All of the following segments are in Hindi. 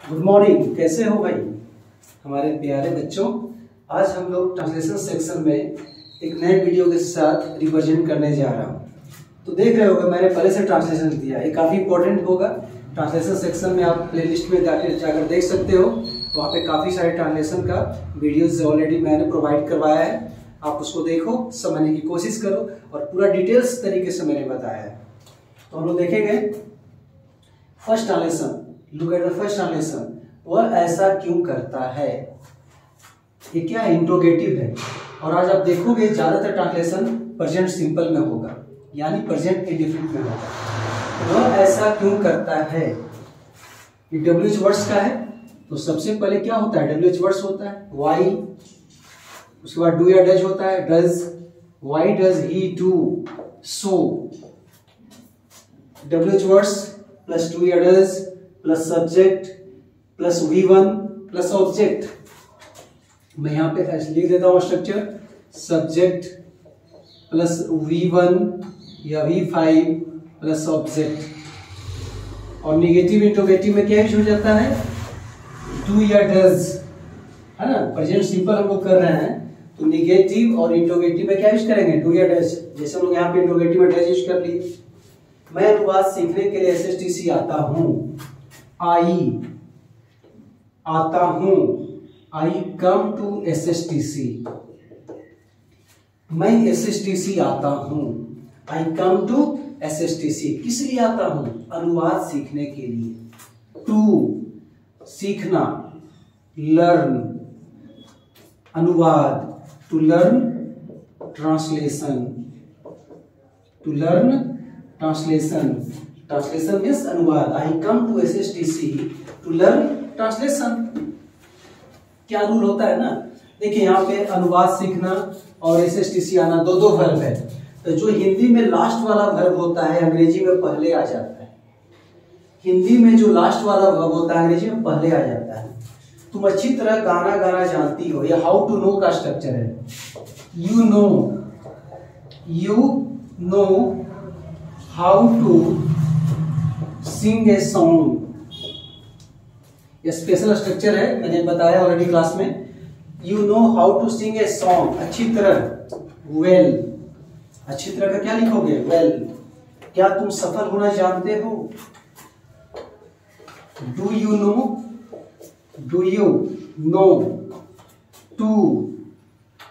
Good morning. कैसे हो भाई हमारे प्यारे बच्चों। आज हम लोग ट्रांसलेशन सेक्शन में एक नए वीडियो के साथ रिप्रेजेंट करने जा रहा हूँ। तो देख रहे होगे मैंने पहले से ट्रांसलेशन दिया, ये काफ़ी इंपॉर्टेंट होगा। ट्रांसलेशन सेक्शन में आप प्लेलिस्ट में जाकर देख सकते हो, वहाँ पे काफ़ी सारे ट्रांसलेशन का वीडियोज ऑलरेडी मैंने प्रोवाइड करवाया है। आप उसको देखो, समझने की कोशिश करो और पूरा डिटेल्स तरीके से मैंने बताया है। तो हम लोग देखेंगे first translation. Look at the first translation. वह ऐसा क्यों करता है। ये क्या है? इंट्रोगेटिव है। और आज आप देखोगे ज्यादातर ट्रांसलेशन प्रेजेंट सिंपल में होगा, यानी प्रेजेंट इंडेफिनिट में होगा। वह ऐसा क्यों करता है। ये WH वर्ड्स का है। तो सबसे पहले क्या होता है? WH वर्ड्स होता है वाई, उसके बाद डू या डज होता है does. Why does he do so. WH words plus do या does plus subject plus V1 plus object. मैं यहां पे लिख देता हूं स्ट्रक्चर, सब्जेक्ट प्लस V1 या V5 प्लस ऑब्जेक्ट। और निगेटिव इंट्रोगेटिव में क्या यूज हो जाता है? डू या डज, है ना। प्रेजेंट सिंपल हम लोग कर रहे हैं, तो निगेटिव और इंट्रोगेटिव में क्या यूज करेंगे? डू या डज। जैसे हम लोग यहाँ पे इंट्रोगेटिव में डज यूज कर लिए। मैं अनुवाद सीखने के लिए SSTC आता हूं। आई आता हूं, आई कम टू SSTC। मैं SSTC आता हूं, आई कम टू SSTC। किस लिए आता हूं? अनुवाद सीखने के लिए। टू सीखना, लर्न अनुवाद, to learn translation, to learn translation. Translation means अनुवाद। I come to SSTC to learn translation. क्या रूल होता है ना, देखिए यहाँ पे अनुवाद सीखना और SSTC आना, दो वर्ब है। तो जो हिंदी में लास्ट वाला वर्ब होता है अंग्रेजी में पहले आ जाता है। हिंदी में जो लास्ट वाला वर्ब होता है अंग्रेजी में पहले आ जाता है। तुम अच्छी तरह गाना गाना जानती हो, ये हाउ टू नो का स्ट्रक्चर है। You know how to sing a song. ये स्पेशल स्ट्रक्चर है, मैंने बताया ऑलरेडी क्लास में। You know how to sing a song, अच्छी तरह, वेल। अच्छी तरह का क्या लिखोगे? वेल। क्या तुम सफल होना जानते हो? Do you know, do you know to,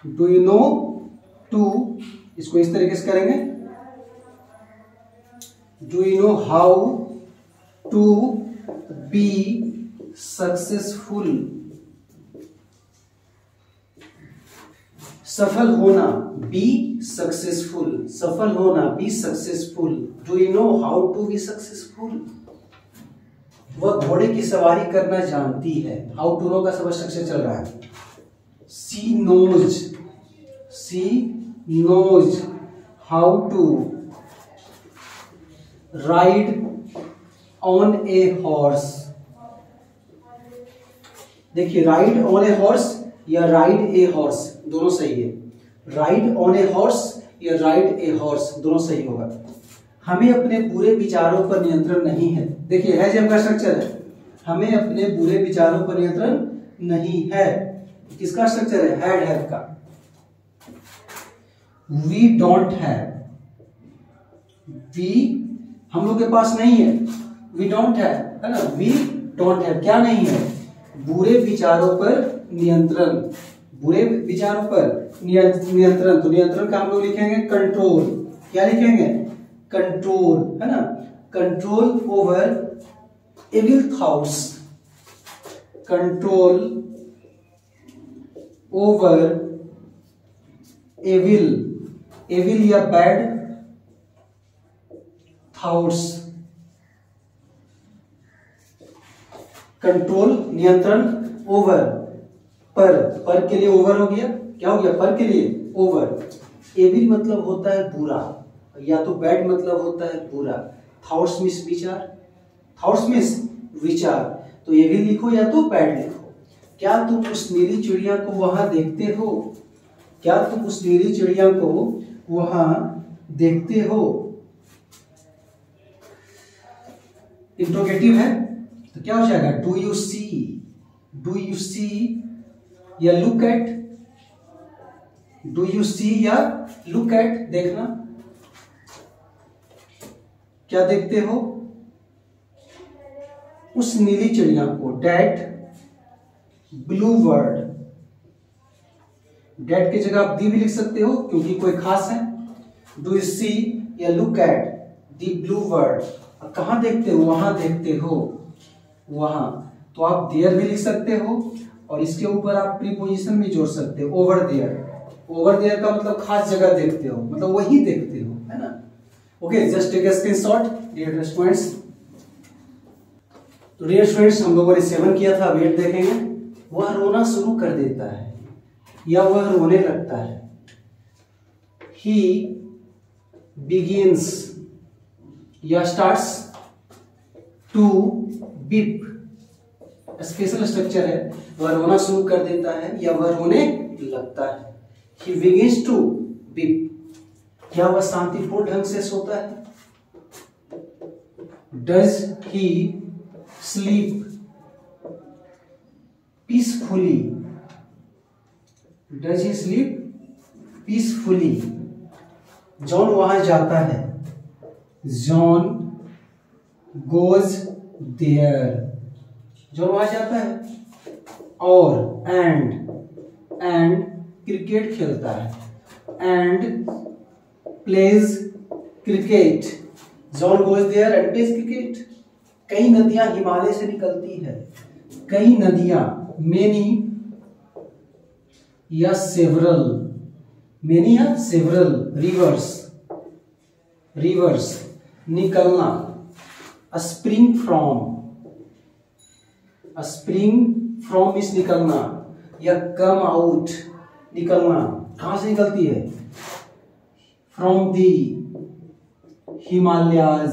do you know to. इसको इस तरीके से करेंगे, do you know how to be successful. सफल होना, बी सक्सेसफुल, सफल होना, be successful. Do you know how to be successful. वह घोड़े की सवारी करना जानती है। हाउ टू नो का सब स्ट्रक्चर चल रहा है। She knows how to ride on a horse. देखिए, राइड ऑन ए हॉर्स या राइड ए हॉर्स दोनों सही है। राइड ऑन ए हॉर्स या राइड ए हॉर्स दोनों सही होगा। हमें अपने बुरे विचारों पर नियंत्रण नहीं है। देखिए, है जब का स्ट्रक्चर है, हमें अपने बुरे विचारों पर नियंत्रण नहीं है। किसका स्ट्रक्चर है? हैव का। वी डोंट हैव, वी हम लोग के पास नहीं है। वी डोंट हैव, है ना। वी डोंट हैव क्या नहीं है? बुरे विचारों पर नियंत्रण। बुरे विचारों पर नियंत्रण। तो नियंत्रण का हम लोग लिखेंगे कंट्रोल। क्या लिखेंगे? कंट्रोल, है ना। Control over evil thoughts, control over evil या बैड थॉट्स। कंट्रोल नियंत्रण, ओवर पर के लिए ओवर हो गया। क्या हो गया? पर के लिए ओवर। एविल मतलब होता है बुरा, या तो बैड मतलब होता है बुरा। थॉट्स मीन्स विचार, थॉट्स मीन्स विचार। तो एविल लिखो या तो बैड लिखो। क्या तुम उस नीली चिड़िया को वहां देखते हो? क्या तुम उस नीली चिड़िया को वहां देखते हो? इंट्रोगेटिव है, तो क्या हो जाएगा, डू यू सी या look at, do you see या लुक एट, देखना, क्या देखते हो, उस नीली चिड़िया को, डेट ब्लू बर्ड, डेट की जगह आप दी भी लिख सकते हो क्योंकि कोई खास है, डू यू सी या look at the blue bird, कहां देखते हो, वहां देखते हो, वहां, तो आप देयर भी लिख सकते हो और इसके ऊपर आप प्रीपोजिशन भी जोड़ सकते हो, ओवर देयर, ओवर देयर का मतलब खास जगह देखते हो, मतलब वही देखते हो, है ना। Okay, just take a screenshot dear students. तो डियर स्टूडेंट्स, हम लोगों ने 7 किया था, वेट देखेंगे, वह रोना शुरू कर देता है या वह रोने लगता है, he begins या starts to weep, special structure है, वह रोना शुरू कर देता है या वह रोने लगता है, he begins to weep, क्या वह शांतिपूर्ण ढंग से सोता है, does he sleep peacefully, does he sleep peacefully, John वहां जाता है, जॉन goes there, जॉन वहां जाता है, और एंड क्रिकेट खेलता है, and plays cricket, John goes there and plays cricket, कई नदियां हिमालय से निकलती है, कई नदियां, मेनी या सेवरल, मेनी या सेवरल रिवर्स निकलना, स्प्रिंग फ्रॉम इस निकलना, या कम आउट निकलना, कहां से निकलती है, from the Himalayas,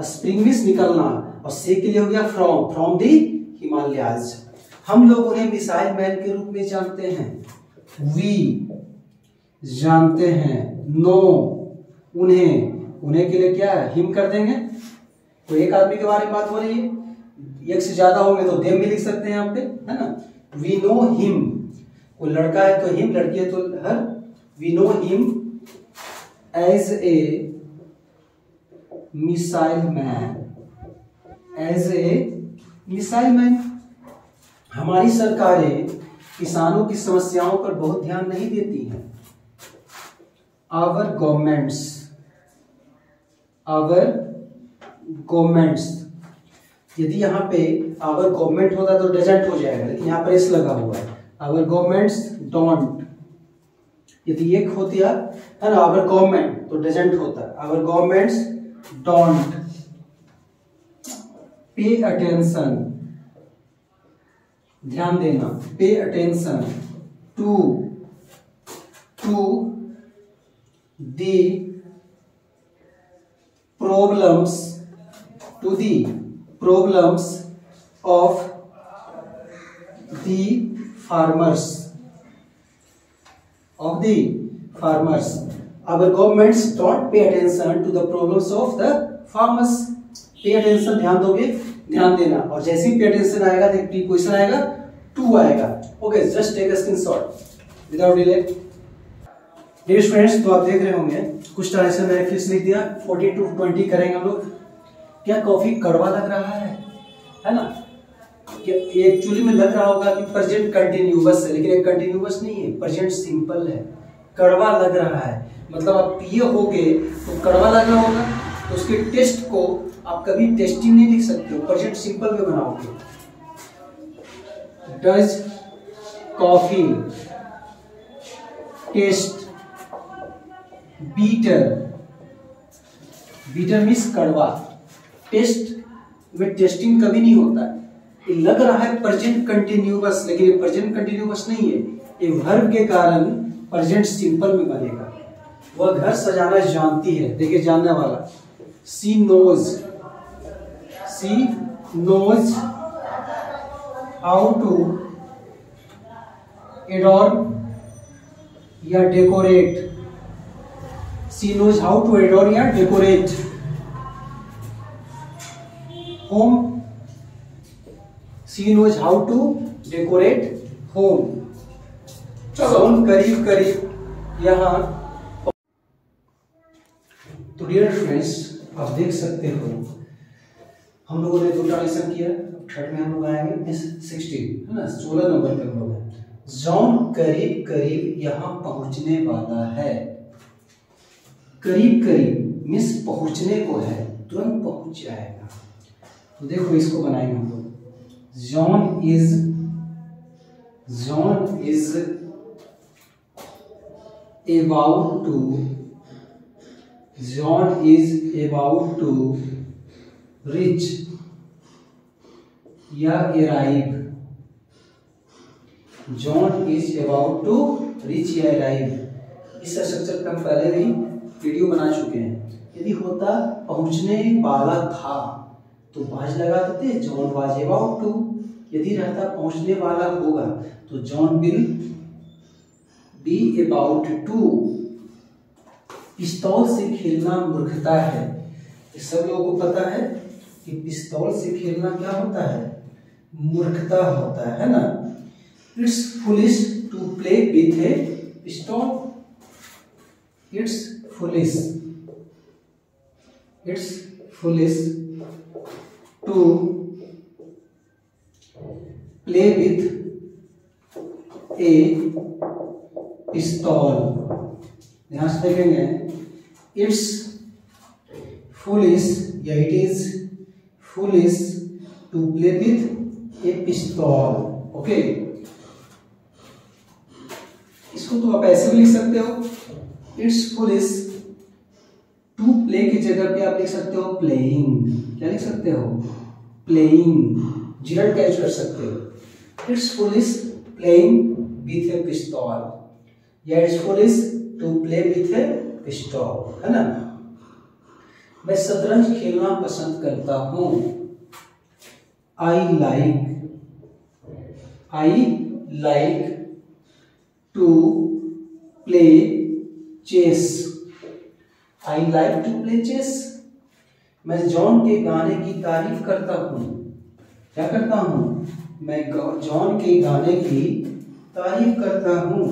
spring means निकलना और से के लिए हो गया फ्रॉम दी हिमालयाज। हम लोग उन्हें मिसाइल मैन के रूप में जानते हैं, वी जानते हैं, नो उन्हें के लिए क्या है, हिम कर देंगे, तो एक आदमी के बारे में बात हो रही है, एक से ज्यादा होंगे तो देम भी लिख सकते हैं यहाँ पे, है ना। वी नो हिम, कोई लड़का है तो हिम, लड़की है तो her, we know him as a missile man, हमारी सरकारें किसानों की समस्याओं पर बहुत ध्यान नहीं देती हैं, आवर गवर्नमेंट्स, यदि यहाँ पे आवर गवर्नमेंट होता तो डजंट हो जाएगा, लेकिन यहाँ पर एस लगा हुआ है, आवर गवर्नमेंट्स डोंट, यदि एक होती है ना आवर गवर्नमेंट तो डजंट होता, our governments don't pay attention, ध्यान देना, pay attention to the problems of the farmers, our governments don't pay attention to the problems of the farmers, pay attention, ध्यान दोगे, ध्यान देना, और जैसे ही पे अटेंशन आएगा तो प्रीपोजिशन आएगा, टू आएगा। Okay, just take a screenshot without delay. Dear students, तो आप देख रहे होंगे कुछ ट्रांजेक्शन मैंने फिक्स लिख दिया, 40 to 20 करेंगे हम लोग। क्या कॉफी कड़वा लग रहा है ना, कि एक्चुअली में लग रहा होगा कि प्रेजेंट कंटिन्यूअस है, लेकिन कंटिन्यूअस नहीं है, प्रेजेंट सिंपल है, कड़वा लग रहा है, मतलब आप पिए होगे तो कड़वा लग रहा होगा, तो उसके टेस्ट को आप कभी टेस्टी नहीं लिख सकते हो, प्रेजेंट सिंपल में बनाओगे। Does coffee taste bitter means कड़वा, टेस्ट में टेस्टिंग कभी नहीं होता है, ये लग रहा है प्रेजेंट कंटिन्यूअस, लेकिन ये प्रेजेंट कंटिन्यूअस नहीं है, ये वर्ब के कारण प्रेजेंट सिंपल में बनेगा। वह घर सजाना जानती है, देखिए जानने वाला, she knows how to adorn या decorate, she knows how to adorn या decorate home, she knows how to decorate home. John करीब करीब यहाँ। तो डियर फ्रेंड्स, आप देख सकते हो हम लोगों ने 2 ट्रांसलेशन किया। थर्ड में हम लोग आएंगे 16, है ना, 16 नंबर पे हम लोग हैं। जॉन करीब करीब यहाँ पहुंचने वाला है। करीब करीब मिस पहुंचने को है, तुरंत पहुंच जाएगा। तो देखो इसको बनाएंगे हम लोग। John is about to reach या arrive। John is about to reach या अराइव। इस स्ट्रक्चर पर हम पहले भी वीडियो बना चुके हैं। यदि होता पहुंचने वाला था तो वाज लगा देते, जॉन वाज अबाउट टू। यदि रहता पहुंचने वाला होगा तो John will be about to. पिस्तौल से खेलना मूर्खता है। सब लोगों को पता है कि पिस्तौल से खेलना क्या होता है, मूर्खता होता है ना। It's foolish to play with a pistol. It's foolish to play with a pistol. ध्यान से देखेंगे, इट्स फुलिश या it is foolish to play with a pistol. Okay, इसको तो आप ऐसे भी लिख सकते हो, इट्स फुलिश टू प्ले की जगह पे आप लिख सकते हो प्लेइंग। क्या लिख सकते हो, प्लेइंग। जीरो कैच कर सकते हो। It's foolish playing with a pistol या it's foolish to play with a pistol, है ना। मैं शतरंज खेलना पसंद करता हूँ। I like to play chess. I like to play chess. मैं जॉन के गाने की तारीफ करता हूँ। क्या करता हूँ, मैं जॉन के गाने की तारीफ करता हूँ।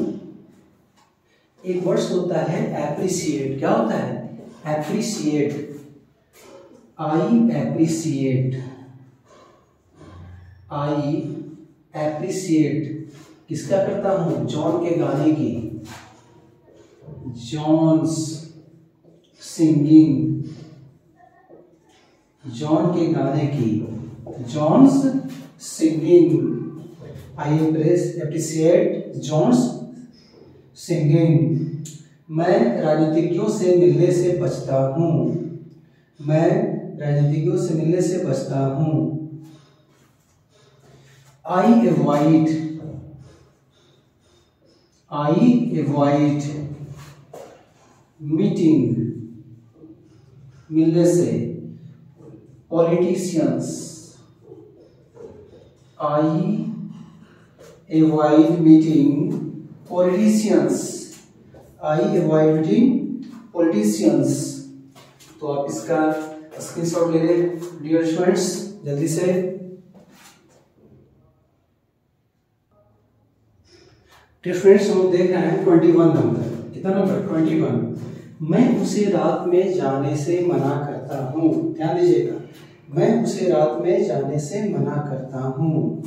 एक वर्ड्स होता है एप्रिसिएट। क्या होता है, एप्रिसिएट। आई एप्रिसिएट किसका करता हूं, जॉन के गाने की। जॉन्स सिंगिंग, जॉन के गाने की, John's singing. I appreciate John's singing. मैं राजनीतिज्ञों से मिलने से बचता हूँ। मैं राजनीतिज्ञों से मिलने से बचता हूँ। आई एवॉइड मीटिंग, मिलने से, पॉलिटिशियंस। आई एवॉइड मीटिंग पॉलिटिशियंस। आई एवॉइड मीटिंग पॉलिटिशियंस। तो आप इसका स्क्रीनशॉट ले लें डियर स्टूडेंट्स जल्दी से। डियर फ्रेंड्स, हम देख रहे हैं 21 नंबर। कितना नंबर, 21। मैं उसे रात में जाने से मना करता हूँ। ध्यान दीजिएगा, मैं उसे रात में जाने से मना करता हूँ।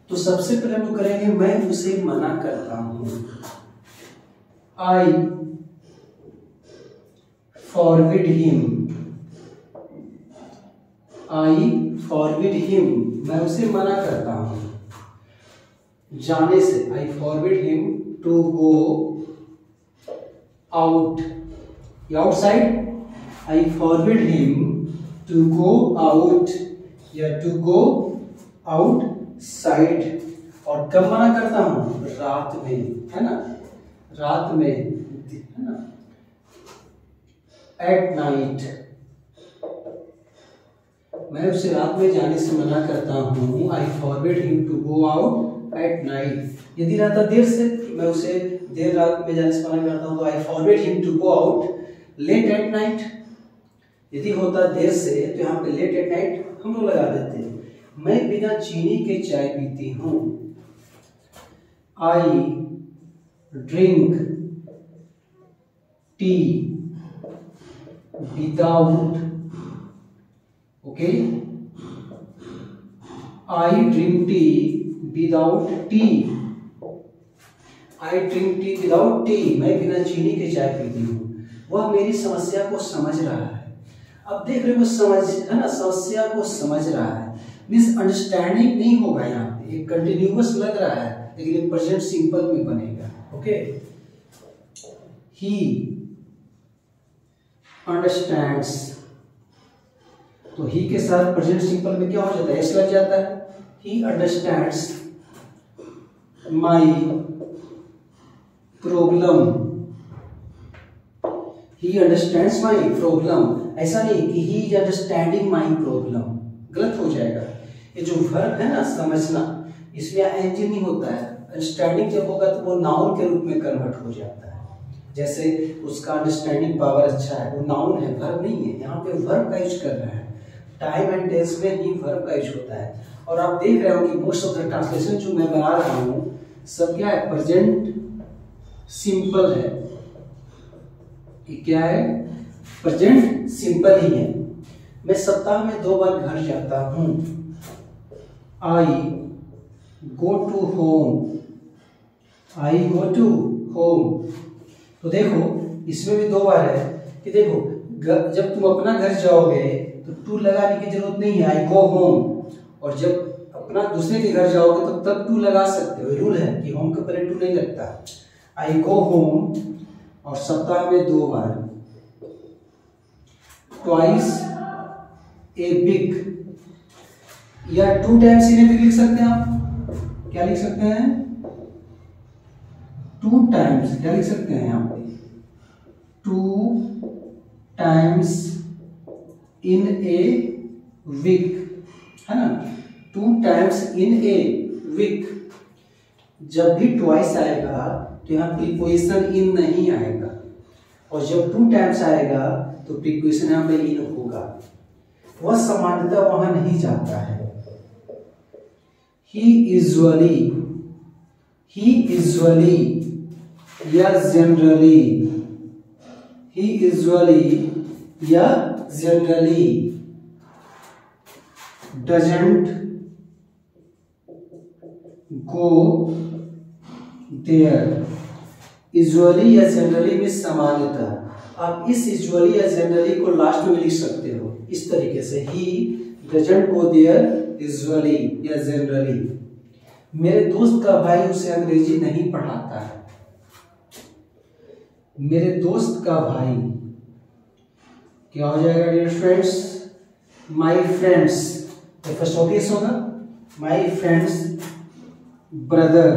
तो सबसे पहले हम करेंगे मैं उसे मना करता हूँ। I forbid him. I forbid him, मैं उसे मना करता हूँ जाने से। I forbid him to go out, outside. I forbid him to go out या टू गो आउटसाइड। और कब मना करता हूँ, रात में, है ना, रात में, है ना, एट नाइट। मैं उसे रात में जाने से मना करता हूँ। I forbid him to go out at night. यदि रहता देर से, मैं उसे देर रात में जाने से मना करता हूँ तो I forbid him to go out late at night. यदि होता देर से तो यहाँ पे लेट एट नाइट हम लोग लगा देते हैं। मैं बिना चीनी के चाय पीती हूँ। I drink tea without, okay, I drink tea without T. I drink tea without T, मैं बिना चीनी के चाय पीती हूँ। वह मेरी समस्या को समझ रहा है। अब देख रहे हो समझ है ना, समस्या को समझ रहा है, मिस अंडरस्टैंडिंग नहीं होगा यहाँ पे, एक कंटिन्यूअस लग रहा है लेकिन एक प्रेजेंट सिंपल में बनेगा। ओके, ही अंडरस्टैंड्स, तो ही के साथ प्रेजेंट सिंपल में क्या हो जाता है, एस लग जाता है। He understands my problem. He understands my problem, ऐसा नहीं कि he is understanding my problem, गलत हो जाएगा। ये जो वर्ब है ना समझना, इसमें एंजिन नहीं होता है। अंडरस्टैंडिंग जब होगा तो वो नाउन के रूप में कन्वर्ट हो जाता है। जैसे उसका अंडरस्टैंडिंग पावर अच्छा है, वो नाउन है, वर्ब नहीं है। यहाँ पे वर्ब का यूज कर रहा है, टाइम एंड टेंस में ही वर्ब का यूज होता है। और आप देख रहे हो कि मोस्ट ऑफ द ट्रांसलेशन जो मैं बना रहा हूँ सब क्या है, प्रेजेंट सिंपल है। ये क्या है, प्रेजेंट सिंपल ही है। मैं सप्ताह में 2 बार घर जाता हूँ। I go to home, I go to home. तो देखो इसमें भी 2 बार है कि देखो जब तुम अपना घर जाओगे तो टू लगाने की जरूरत नहीं है, आई गो होम। और जब अपना दूसरे के घर जाओगे तो तब टू लगा सकते हो, रूल है कि होम के पहले टू नहीं लगता। आई गो होम और सप्ताह में 2 बार, ट्वाइस ए वीक, या 2 टाइम्स इन ए वीक लिख सकते हैं आप। क्या लिख सकते हैं, 2 टाइम्स, क्या लिख सकते हैं यहाँ पे, 2 टाइम्स इन ए वीक, है ना, 2 टाइम्स इन ए वीक। जब भी ट्वाइस आएगा तो यहाँ प्रीपोजिशन इन नहीं आएगा, और जब 2 टाइम्स आएगा तो प्रीपोजिशन यहाँ पे इन होगा। वह सामान्यतः वहां नहीं जाता है। ही यूजुअली या जनरली, ही यूजुअली या generally doesn't go there. Usually या जनरली में सामान्यतः, आप इस यूजुअली या जनरली को लास्ट में लिख सकते हो इस तरीके से, he doesn't go there usually या जनरली। मेरे दोस्त का भाई उसे अंग्रेजी नहीं पढ़ाता है। मेरे दोस्त का भाई क्या हो जाएगा डियर फ्रेंड्स, माय फ्रेंड्स, तो फर्स्ट ऑब्वियस होगा, my friends brother,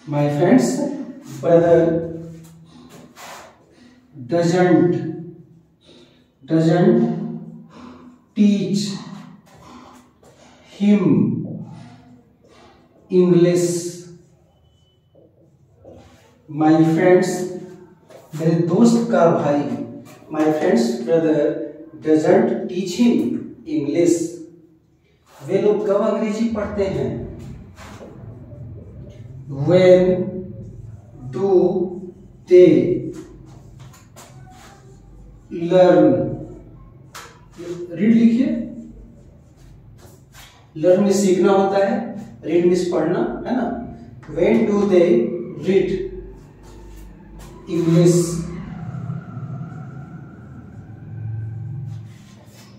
my friends brother doesn't teach him English। my friends, मेरे दोस्त का भाई, my friend's brother doesn't teach him English। वे लोग कब अंग्रेजी पढ़ते हैं, when do they learn, read लिखिए, लर्न में सीखना होता है, रीड में पढ़ना, है ना। When do they read English,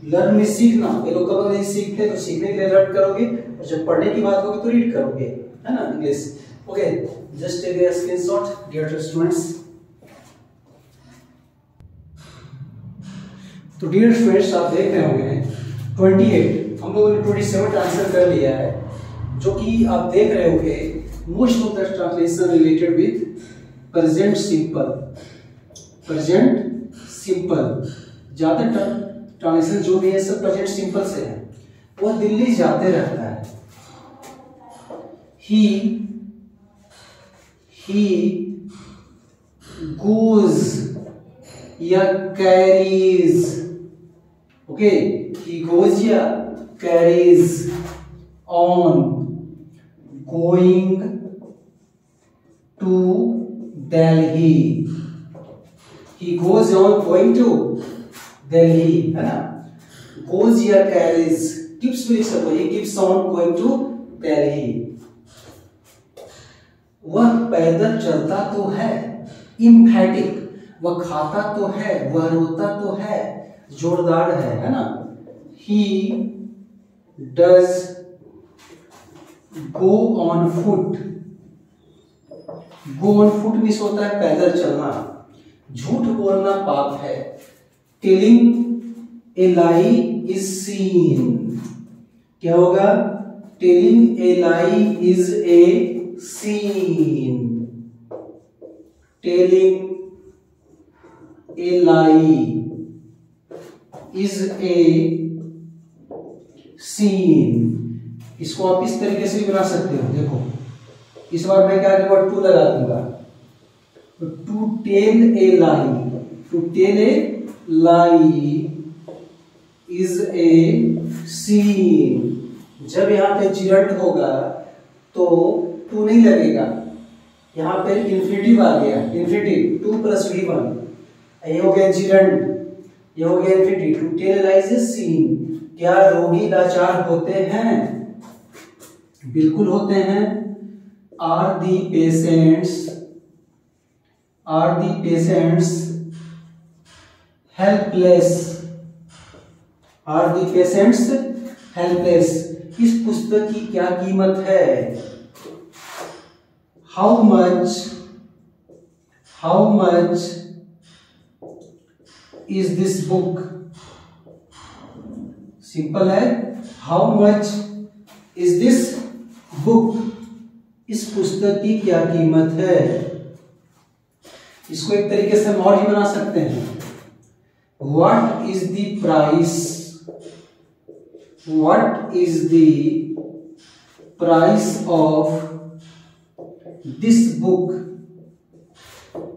learn में सीखना, ये लोग कब नहीं सीखते, तो सीखने के लिए लर्न करोगे, और जब पढ़ने की बात होगी तो रीड करोगे, है ना, English. Okay, just take a screenshot dear students. तो डियर स्टूडेंट्स आप देख रहे होंगे 28, हम लोगों ने 27 आंसर कर लिया है, जो कि आप देख रहे होंगे most of the translation related with present simple. Present simple ज्यादातर ट्रांसलेशन जो भी है सब प्रेजेंट सिंपल से है। वह दिल्ली जाते रहता है। he goes या कैरीज, ओके, ही गोज या carries on going to Delhi, he goes on going to Delhi, है ना। गोज या कैरीज, गिव्स भी लिख सकते हो, he gives on going to Delhi. वह पैदल चलता तो है, इम्फैटिक, वह खाता तो है, वह रोता तो है, जोरदार है ना। He does go on foot, go on foot means होता है पैदल चलना। झूठ बोलना पाप है, telling a lie is sin, क्या होगा, telling a lie is a sin, telling a lie is a sin. इसको आप इस तरीके से भी बना सकते हो, देखो इस बार मैं क्या करूंगा, टू लगा दूंगा, to tell a lie, to tell a lie is a sin. जब यहाँ पे जिरंड होगा तो टू नहीं लगेगा, यहाँ पे इन्फिनिटिव आ गया, इन्फिनिटिव, टू प्लस V1, ये हो गया जिरंड, ये हो गया infinitive. To tell lies is sin, क्या रोगी लाचार होते हैं, बिल्कुल होते हैं। Are the patients helpless, are the patients helpless. इस पुस्तक की क्या कीमत है, how much is this book, simple है, how much is this book, इस पुस्तक की क्या कीमत है। इसको एक तरीके से और ही बना सकते हैं, what is the price, what is the price of this book.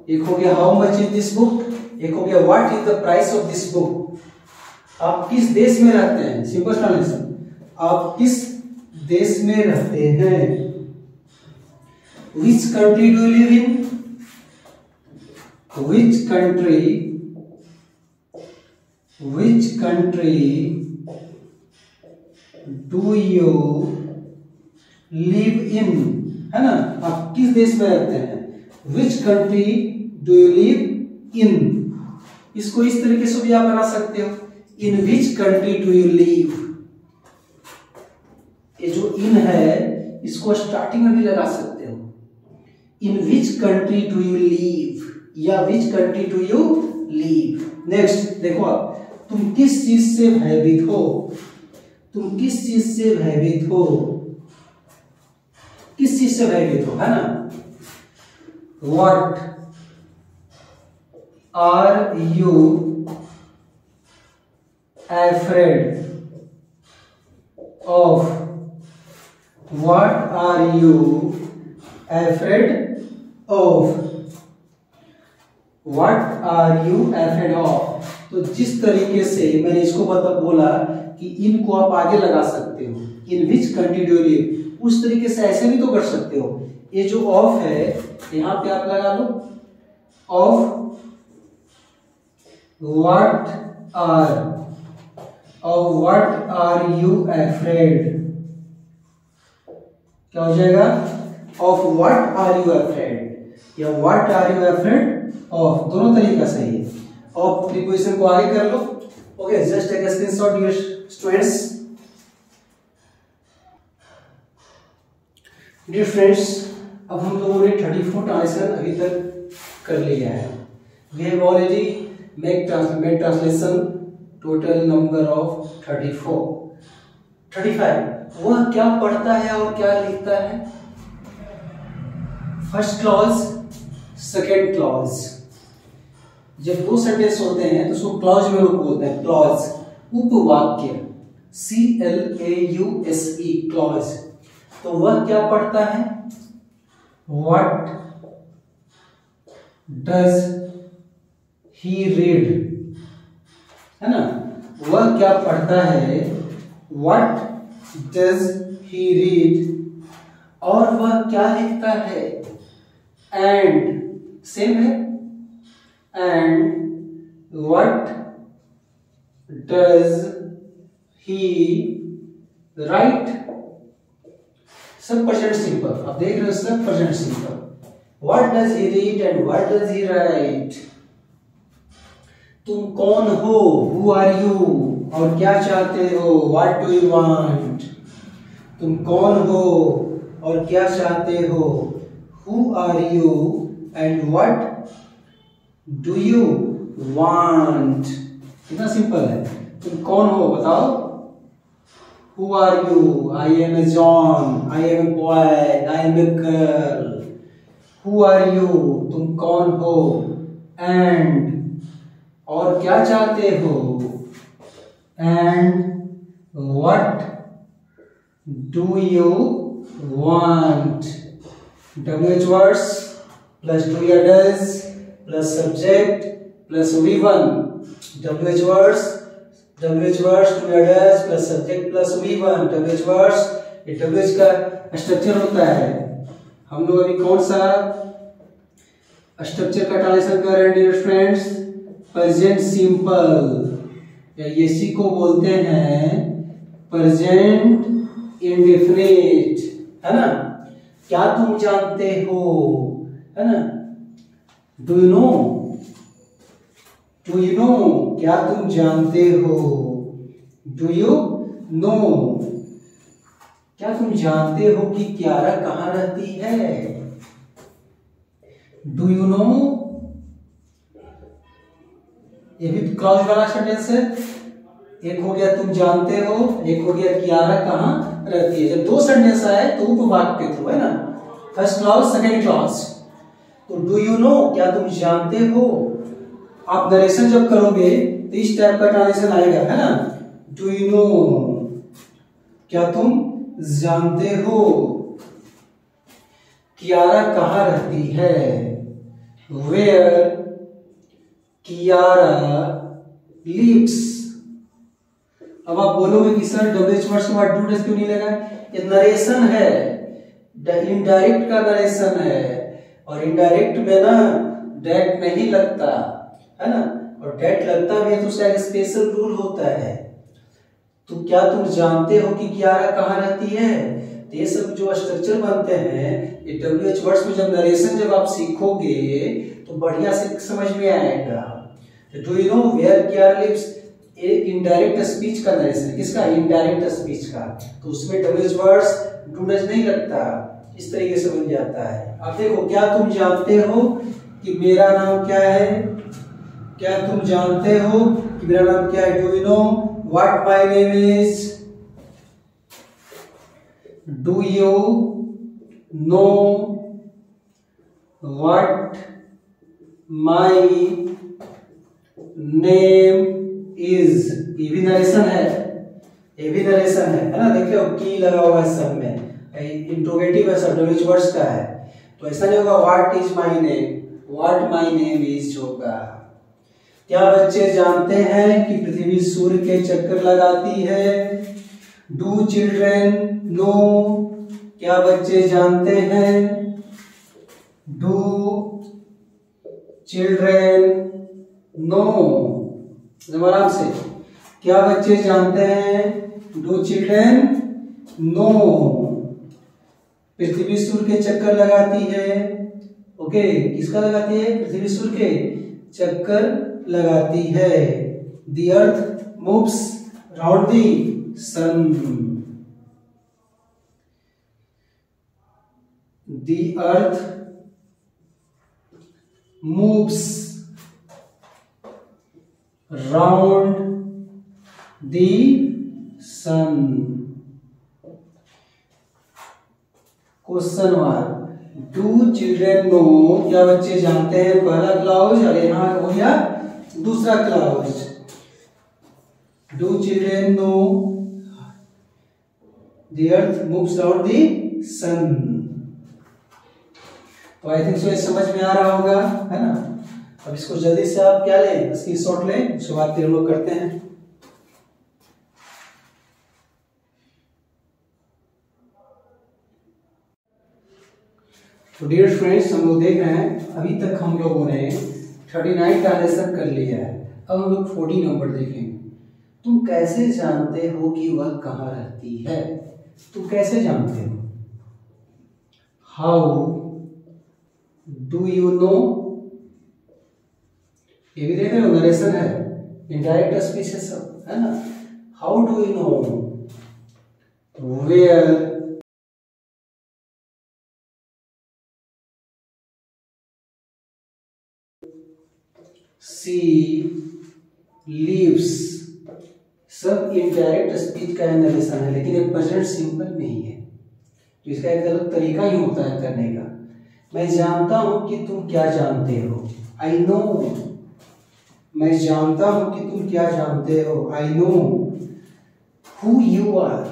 एक हो गया how much is this book, एक हो गया what is the price of this book. आप किस देश में रहते हैं, सिंपल ट्रांसलेशन, आप किस देश में रहते हैं। Which country do you live in? Which country do you live in, है ना, आप किस देश में रहते हैं। Which country do you live in, इसको इस तरीके से भी आप बना सकते हो, in which country do you live। ये जो in है इसको स्टार्टिंग में भी लगा सकते हो, in which country do you live या which country do you live। Next देखो आप, तुम किस चीज से भयभीत हो, तुम किस चीज से भयभीत हो, किस चीज से भयभीत हो, है ना। What are you afraid of, what are you afraid of, what are you afraid of। तो जिस तरीके से मैंने इसको बोला कि इनको आप आगे लगा सकते हो, in which country do you live, उस तरीके से ऐसे भी तो कर सकते हो। ये जो ऑफ है यहां पे आप लगा लो, of what are you afraid, क्या हो जाएगा, of what are you afraid या what are you afraid of, दोनों तरीका सही है। ऑफ प्रीपोजिशन को आगे कर लो, okay, just take a screenshot dear students. Dear friends, अब हम लोगों ने 34 ट्रांसलेशन अभी तक कर लिया है। We have already made translation total number of 35। वह क्या पढ़ता है और क्या लिखता है, फर्स्ट क्लॉज, सेकेंड क्लॉज। जब दो सेंटेंस होते हैं तो उसको क्लॉज में लोग बोलते हैं, क्लॉज, उपवाक्य, CLAUSE, क्लॉज। तो वह क्या पढ़ता है, What does ही रीड, है ना, वह क्या पढ़ता है, व्हाट डज ही रीड, और वह क्या लिखता है, एंड सेम है, and what does he right. सब प्रेजेंट सिंपल, आप देख रहे हो, सब present simple. What does he read and what does he right. तुम कौन हो, हु आर यू, और क्या चाहते हो, व्हाट डू यू वांट। तुम कौन हो और क्या चाहते हो, who are you and what do you want. कितना सिंपल है। तुम कौन हो बताओ, who are you, I am a John, I am a boy, I am a girl. Who are you, तुम कौन हो, एंड, और क्या चाहते हो, and what do you want. WH words plus do ya does plus subject plus V1. WH words do ya does plus subject plus V1. WH words, ये WH का स्ट्रक्चर होता है। हम लोग अभी कौन सा स्ट्रक्चर का ट्रांसलेशन कर रहे हैं डियर फ्रेंड्स, प्रेजेंट सिंपल, या इसी को बोलते हैं प्रेजेंट इंडेफिनिट, है ना। क्या तुम जानते हो, है ना, do you know, do you no, क्या तुम जानते हो, डू यू नो, क्या तुम जानते हो कि क्यारा कहाँ रहती है, डू यू नो। ये भी क्लॉज वाला सेंटेंस है। एक हो गया तुम जानते हो, एक हो गया क्यारा कहाँ रहती है। जब दो सेंटेंस आए तो उपवाक्य थ्रू, है ना, फर्स्ट क्लॉज सेकेंड क्लॉज। तो डू यू नो, क्या तुम जानते हो। आप नरेशन जब करोगे तो इस टाइप का ट्रांसलेशन आएगा, है ना, डू यू नो, क्या तुम जानते हो क्यारा कहाँ रहती है, वेयर कियारा लिव्स। अब आप बोलोगे कि सर WH वर्ड्स के बाद डू डज क्यों नहीं लगा। ये नरेशन है, इनडायरेक्ट का नरेशन है, और इनडायरेक्ट में ना डेट नहीं लगता, है ना, और डेट लगता भी है तो उसका एक स्पेशल रूल होता है। तो क्या तुम जानते हो कि क्यारा कहाँ रहती है। तो ये सब जो स्ट्रक्चर बनते हैं, ये WH वर्ड्स में जब नरेशन जब आप सीखोगे तो बढ़िया से समझ में आएगा। Do you know where Kiara lives, indirect speech का नरेशन, किसका, इनडायरेक्ट स्पीच का, तो उसमें WH वर्ड्स डू डज नहीं लगता, इस तरीके से बन जाता है। अब देखो, क्या तुम जानते हो कि मेरा नाम क्या है, क्या तुम जानते हो कि मेरा नाम क्या है, do you know what my name is, do you know what my name is. ये भी नरेशन है, ये भी नरेशन है ना, देखिए की लगा हुआ है सब में, इंट्रोगेटिव है, सब WH वर्ड्स का है। तो ऐसा नहीं होगा what is my name, what my name is होगा। क्या बच्चे जानते हैं कि पृथ्वी सूर्य के चक्कर लगाती है, डू चिल्ड्रेन नो, क्या बच्चे जानते हैं, डू चिल्ड्रेन नो। आराम से, क्या बच्चे जानते हैं, डू चिल्ड्रेन नो, पृथ्वी सूर्य के चक्कर लगाती है। ओके, किसका लगाती है, पृथ्वी सूर्य के चक्कर लगाती है। The earth moves round the sun, the earth moves round the sun. Question mark, do children know, क्या बच्चे जानते हैं, पहला क्लाउज, और यहां हो गया दूसरा clause, do children know the earth moves round the sun. तो आई थिंक सो ये समझ में आ रहा होगा, है ना। अब इसको जल्दी से आप क्या लें, स्क्रीनशॉट लें, उसके बाद फिर हम लोग करते हैं। तो डियर फ्रेंड्स, हम लोग देख रहे हैं अभी तक हम लोगों ने 39 ट्रांजेक्शन कर लिया है। अब हम लोग 40 नंबर देखेंगे। तुम कैसे जानते हो कि वह कहाँ रहती है? तुम कैसे जानते हो? How do you no? ये भी देख रहे हो, नरेशन है, इनडायरेक्ट स्पीच है सब, है ना। How do you know? Where she lives, सब इनडायरेक्ट स्पीच का नरेशन है, लेकिन एक प्रेजेंट सिंपल में ही है। तो इसका एक अलग तरीका ही होता है करने का। मैं जानता हूं कि तुम क्या जानते हो, आई नो। मैं जानता हूं कि तुम क्या जानते हो, I know who you are,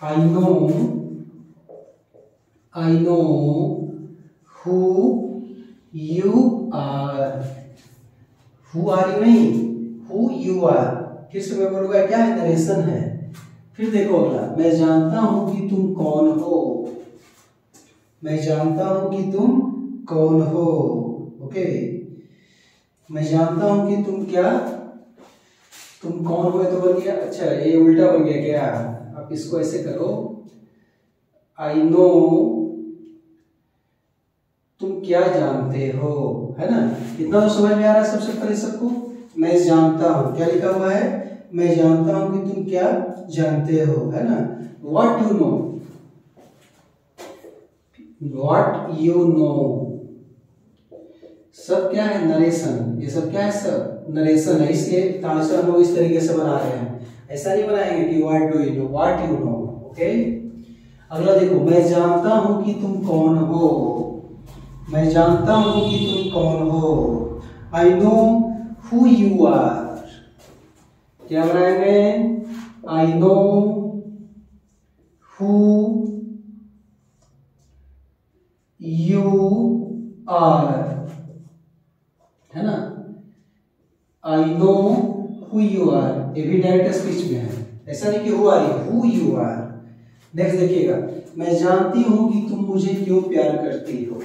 I know who you are. Who are you नहीं, हु यू आर। फिर से मैं बोलूंगा, क्या है, नरेशन है। फिर देखो अगला, मैं जानता हूं कि तुम कौन हो, मैं जानता हूं कि तुम कौन हो, ओके। मैं जानता हूं कि तुम क्या, तुम कौन हो, तो बन गया, अच्छा ये उल्टा बन गया क्या? आप इसको ऐसे करो, आई नो तुम क्या जानते हो, है ना। इतना तो समझ में आ रहा है सबसे पहले सबको। मैं जानता हूं, क्या लिखा हुआ है, मैं जानता हूं कि तुम क्या जानते हो, है ना। What you know, what you know, सब क्या है, नरेशन। ये सब क्या है, सब नरेशन है। इसलिए ट्रांसलेशन हम लोग इस तरीके से बना रहे हैं, ऐसा नहीं बनाएंगे कि what do you no, what you know, okay. अगला देखो, मैं जानता हूं कि तुम कौन हो, मैं जानता हूं कि तुम कौन हो, I know who you are. क्या बनाएंगे, I know who you are, है ना। I know who you are, ये भी डायरेक्ट स्पीच में है, ऐसा नहीं कि who are you, who you are. Next देखिएगा, मैं जानती हूं कि तुम मुझे क्यों प्यार करती हो,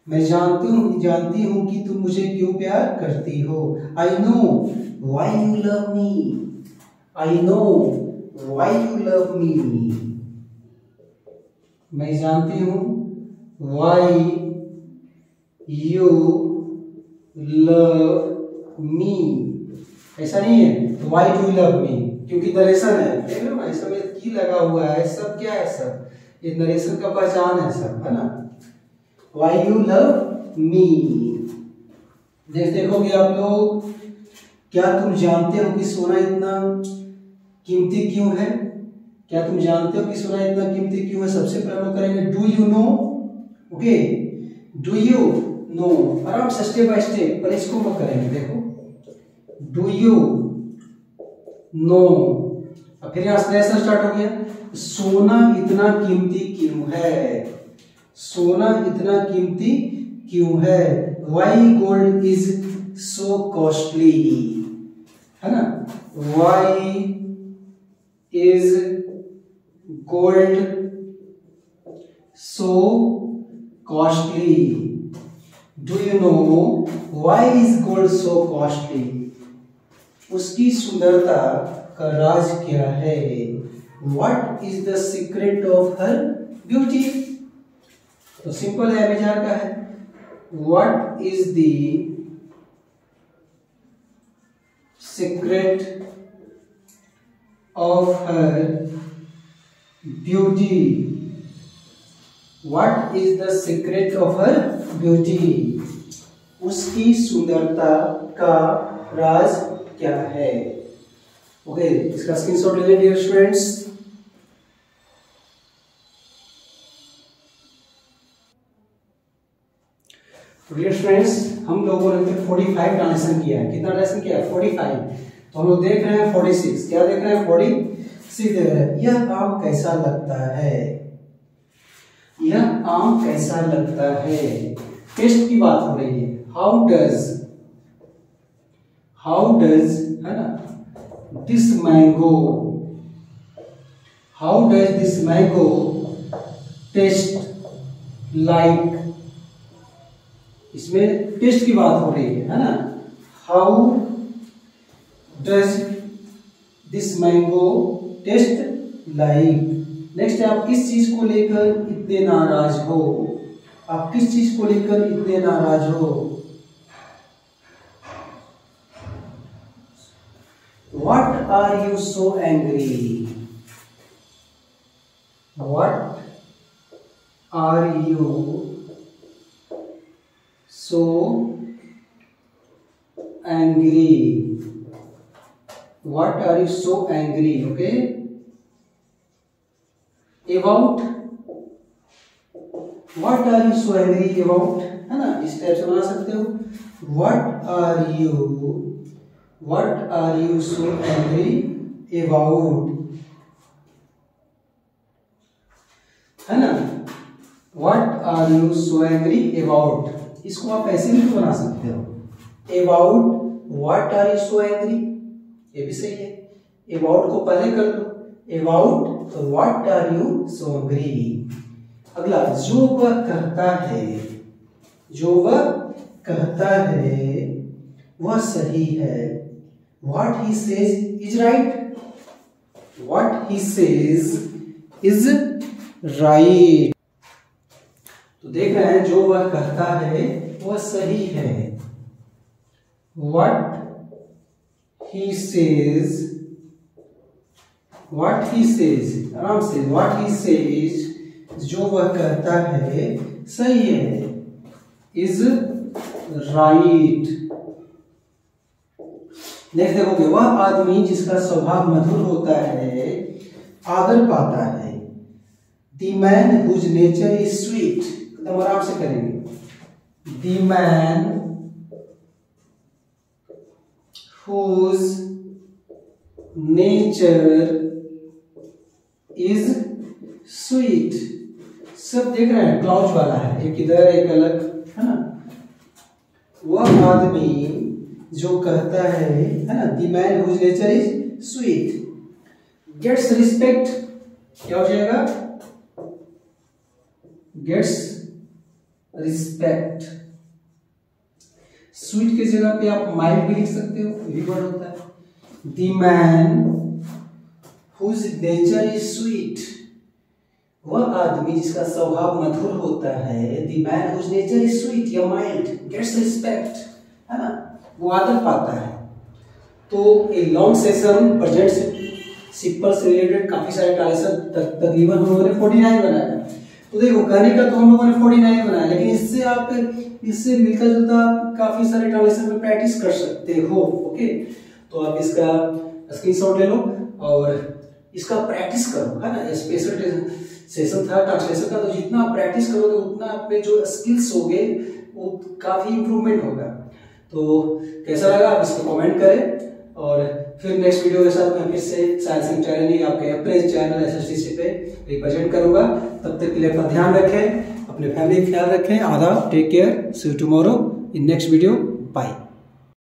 मैं जानती हूं कि तुम मुझे क्यों प्यार करती हो, I know why you love me, I know why you love me. मैं जानती हूं व्हाई यू लव मी, ऐसा नहीं है why do you love me, क्योंकि नरेशन है, देख रहे हो ना, इसमें की लगा हुआ है, सब क्या है, सब ये नरेशन का पहचान है, सब, है ना। Why you love me? देखोगे आप लोग, क्या तुम जानते हो कि सोना इतना कीमती क्यों है? क्या तुम जानते हो कि सोना इतना कीमती क्यों है? सबसे पहले हम लोग करेंगे do you no, okay, do you no, आराम से स्टेप बाय स्टेप, पर इसको हम करेंगे। देखो, डू यू नो, अब फिर यहाँ से स्टार्ट हो गया, सोना इतना कीमती क्यों है, सोना इतना कीमती क्यों है, why gold is so costly, है ना, why is gold so costly, do you know why is gold so costly, उसकी सुंदरता का राज क्या है, what is the secret of her beauty. तो सिंपल है, विचार का है, what is the secret of her beauty, what is the secret of her beauty, उसकी सुंदरता का राज क्या है। ओके, इसका स्क्रीनशॉट ले लें डियर स्टूडेंट्स। डियर स्टूडेंट्स, हम लोगों ने 45 ट्रांजेक्शन किया है, कितना ट्रांजेक्शन किया है, 45। तो हम लोग देख रहे हैं 46, क्या देख रहे हैं, 46 देख रहे हैं। यह आम कैसा लगता है, यह आम कैसा लगता है, टेस्ट की बात हो रही है। हाउ डज है ना दिस मैंगो टेस्ट लाइक, इसमें टेस्ट की बात हो रही है ना। How does this mango taste like. Next है, आप किस चीज को लेकर इतने नाराज हो, आप किस चीज को लेकर इतने नाराज हो। What are you so angry? What are you so angry? What are you so angry? Okay. About, what are you so angry about, है ना, इस टाइप से बना सकते हो। What are you so angry about, है ना। What are you so angry about, इसको आप ऐसे भी बना सकते हो। About what are you so angry, ये भी सही है। About को पहले कर लो, about तो what are you so angry। अगला, जो वह कहता है वह सही है। What he says is right, what he says is right। तो देख रहे हैं, जो वह कहता है वह सही है। What he says, आराम से, what he says, जो वह कहता है सही है, is right। नेक्स्ट देखोगे, वह आदमी जिसका स्वभाव मधुर होता है आदर पाता है। The man whose nature is sweet, एकदम आराम से करेंगे। The man whose nature is sweet, सब देख रहे हैं, क्लाउज वाला है, एक इधर एक अलग, है ना। वह आदमी जो कहता है ना, the man whose nature is sweet gets respect, क्या हो जाएगा, gets respect। स्वीट की जगह पे आप माइल्ड भी लिख सकते हो, ये वर्ड होता है। The man whose nature is sweet, वह आदमी जिसका स्वभाव मधुर होता है। The man whose nature is sweet या mild gets respect, है ना, वो आदर पाता है। तो a long session present simple से रिलेटेड काफी सारे ट्रांसलेशन तकरीबन हम लोगों ने 49 बनाया। तो देखो, कहने का तो हम लोगों ने 49 बनाया, लेकिन इससे मिलता जुलता काफी सारे ट्रांसलेशन में प्रैक्टिस कर सकते हो। ओके, तो आप इसका स्क्रीनशॉट ले लो और इसका प्रैक्टिस करो, है ना। स्पेशल सेशन था ट्रांसलेशन का, तो जितना आप प्रैक्टिस करोगे उतना आप में जो स्किल्स होंगे वो काफी इंप्रूवमेंट होगा। तो कैसा लगा आप इसको कमेंट करें, और फिर नेक्स्ट वीडियो के साथ मैं फिर से साइंस एंड चैलेंजिंग आपके अपने चैनल SSTC पे रिप्रेजेंट करूंगा। तब तक के लिए अपना ध्यान रखें, अपने फैमिली का ख्याल रखें। आदाब, take care, see you tomorrow in next video, bye.